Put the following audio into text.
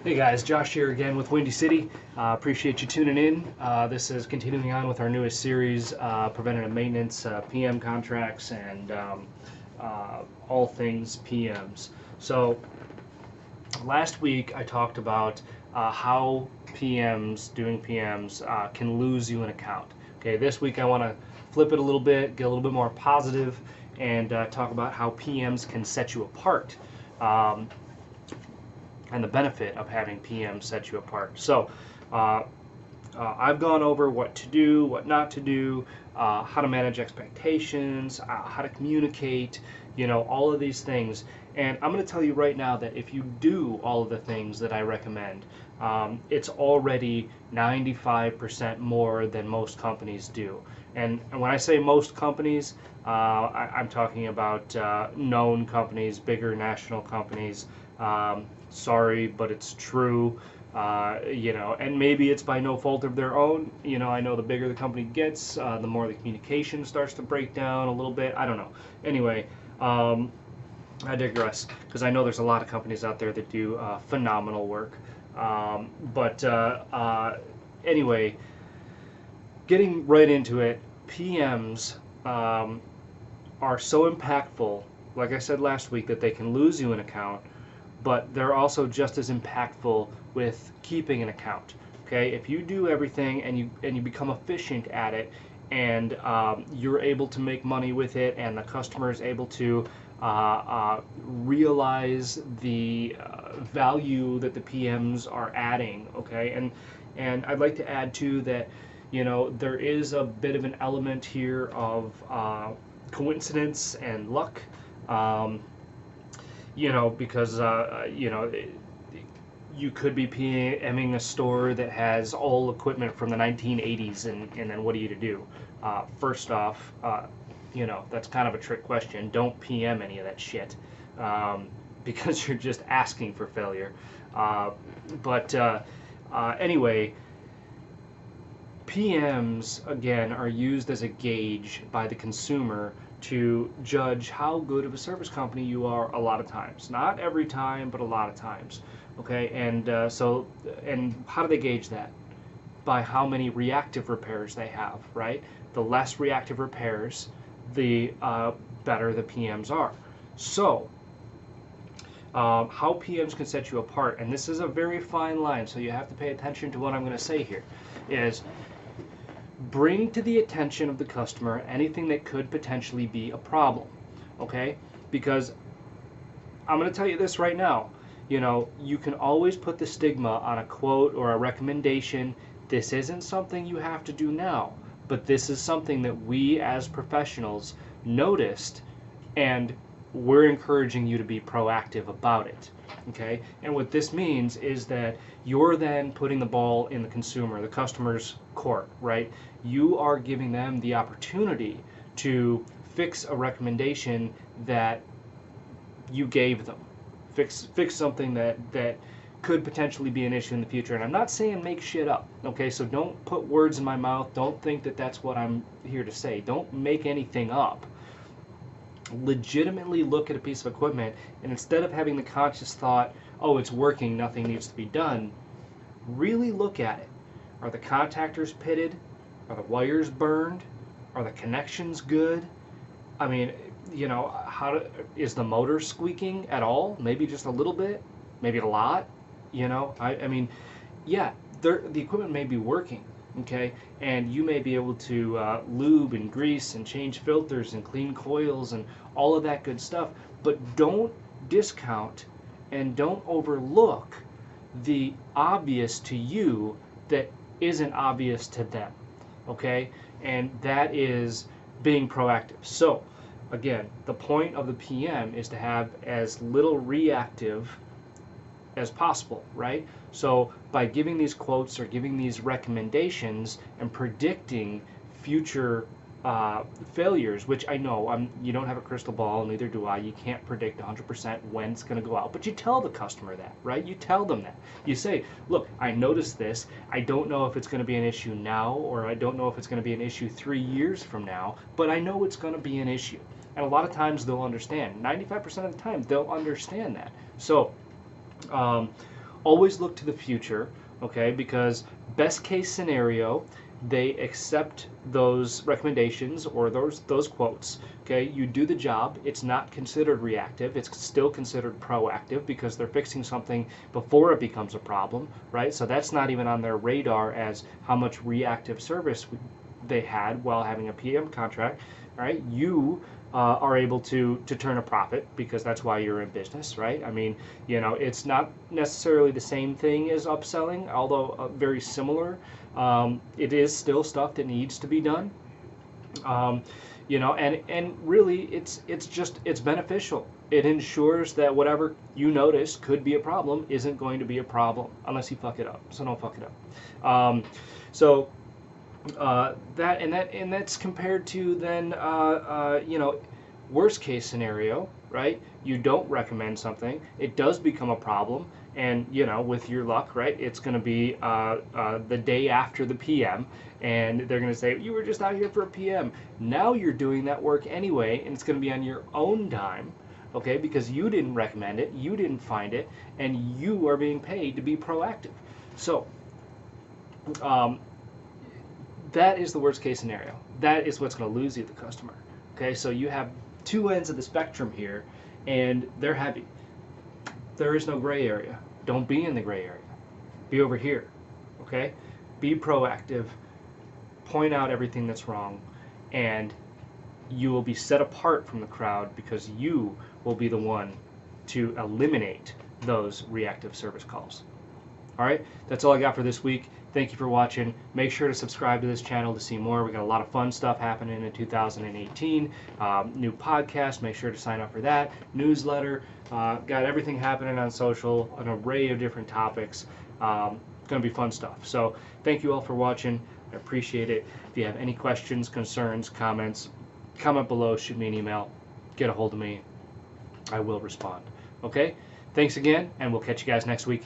Hey guys, Josh here again with Windy City. Appreciate you tuning in. This is continuing on with our newest series, Preventative Maintenance, PM contracts, and all things PMs. So last week I talked about how doing PMs, can lose you an account. Okay, this week I want to flip it a little bit, get a little bit more positive, and talk about how PMs can set you apart. And the benefit of having PM set you apart. So I've gone over what to do, what not to do, how to manage expectations, how to communicate, all of these things. And I'm going to tell you right now that if you do all of the things that I recommend, it's already 95% more than most companies do. And when I say most companies, I'm talking about known companies, bigger national companies. Sorry, but it's true. And maybe it's by no fault of their own. I know the bigger the company gets, the more the communication starts to break down a little bit. I don't know. Anyway, I digress, because I know there's a lot of companies out there that do phenomenal work. Anyway, getting right into it, PMs are so impactful, like I said last week, that they can lose you an account, but they're also just as impactful with keeping an account. Okay, if you do everything and you become efficient at it, and you're able to make money with it, and the customer is able to realize the value that the PMs are adding. Okay, and I'd like to add too that there is a bit of an element here of coincidence and luck. Because you could be PMing a store that has all equipment from the 1980s, and then what are you to do? First off, that's kind of a trick question. Don't PM any of that shit, because you're just asking for failure. Anyway, PMs, again, are used as a gauge by the consumer to judge how good of a service company you are a lot of times. Not every time, but a lot of times. Okay, and how do they gauge that? By how many reactive repairs they have, right? The less reactive repairs, the better the PMs are. So, how PMs can set you apart, and this is a very fine line, so you have to pay attention to what I'm going to say here, is bring to the attention of the customer anything that could potentially be a problem. Okay, because I'm going to tell you this right now, you can always put the stigma on a quote or a recommendation. This isn't something you have to do now, but this is something that we as professionals noticed, and we're encouraging you to be proactive about it. Okay, and what this means is that you're then putting the ball in the customer's court, right? You are giving them the opportunity to fix a recommendation that you gave them. Fix something that could potentially be an issue in the future. And I'm not saying make shit up, okay? So don't put words in my mouth. Don't think that that's what I'm here to say. Don't make anything up. Legitimately look at a piece of equipment, and instead of having the conscious thought, oh, it's working, nothing needs to be done, really look at it. Are the contactors pitted? Are the wires burned? Are the connections good? I mean, is the motor squeaking at all? Maybe just a little bit, maybe a lot. Yeah, the equipment may be working, okay, and you may be able to lube and grease and change filters and clean coils and all of that good stuff, but don't discount and don't overlook the obvious to you that isn't obvious to them. Okay, and that is being proactive. So again, the point of the PM is to have as little reactive as possible, right? So by giving these quotes or giving these recommendations and predicting future failures, which I know you don't have a crystal ball, neither do I. You can't predict 100% when it's going to go out, but you tell the customer that, right? You tell them that. You say, look, I noticed this. I don't know if it's going to be an issue now, or I don't know if it's going to be an issue 3 years from now, but I know it's going to be an issue. And a lot of times they'll understand. 95% of the time they'll understand that. So always look to the future, okay, because best case scenario, they accept those recommendations or those quotes. Okay, you do the job. It's not considered reactive. It's still considered proactive because they're fixing something before it becomes a problem, right? So that's not even on their radar as how much reactive service they had while having a PM contract, right? You are able to turn a profit because that's why you're in business, right? I mean, you know, it's not necessarily the same thing as upselling, although very similar. It is still stuff that needs to be done. You know, and really, it's beneficial. It ensures that whatever you notice could be a problem isn't going to be a problem unless you fuck it up. So don't fuck it up. So that's compared to then you know, worst case scenario, right? You don't recommend something, it does become a problem, and you know, with your luck, right, it's going to be the day after the PM, and they're going to say you were just out here for a PM. Now you're doing that work anyway, and it's going to be on your own dime. Okay, because you didn't recommend it, you didn't find it, and you are being paid to be proactive. So that is the worst case scenario. That is what's going to lose you, the customer. Okay, so you have two ends of the spectrum here, and they're heavy. There is no gray area. Don't be in the gray area. Be over here. Okay, be proactive. Point out everything that's wrong, and you will be set apart from the crowd because you will be the one to eliminate those reactive service calls. All right, that's all I got for this week. Thank you for watching. Make sure to subscribe to this channel to see more. We got a lot of fun stuff happening in 2018. New podcast, make sure to sign up for that. Newsletter, got everything happening on social, an array of different topics. Going to be fun stuff. So thank you all for watching. I appreciate it. If you have any questions, concerns, comments, comment below, shoot me an email, get a hold of me. I will respond. Okay? Thanks again, and we'll catch you guys next week.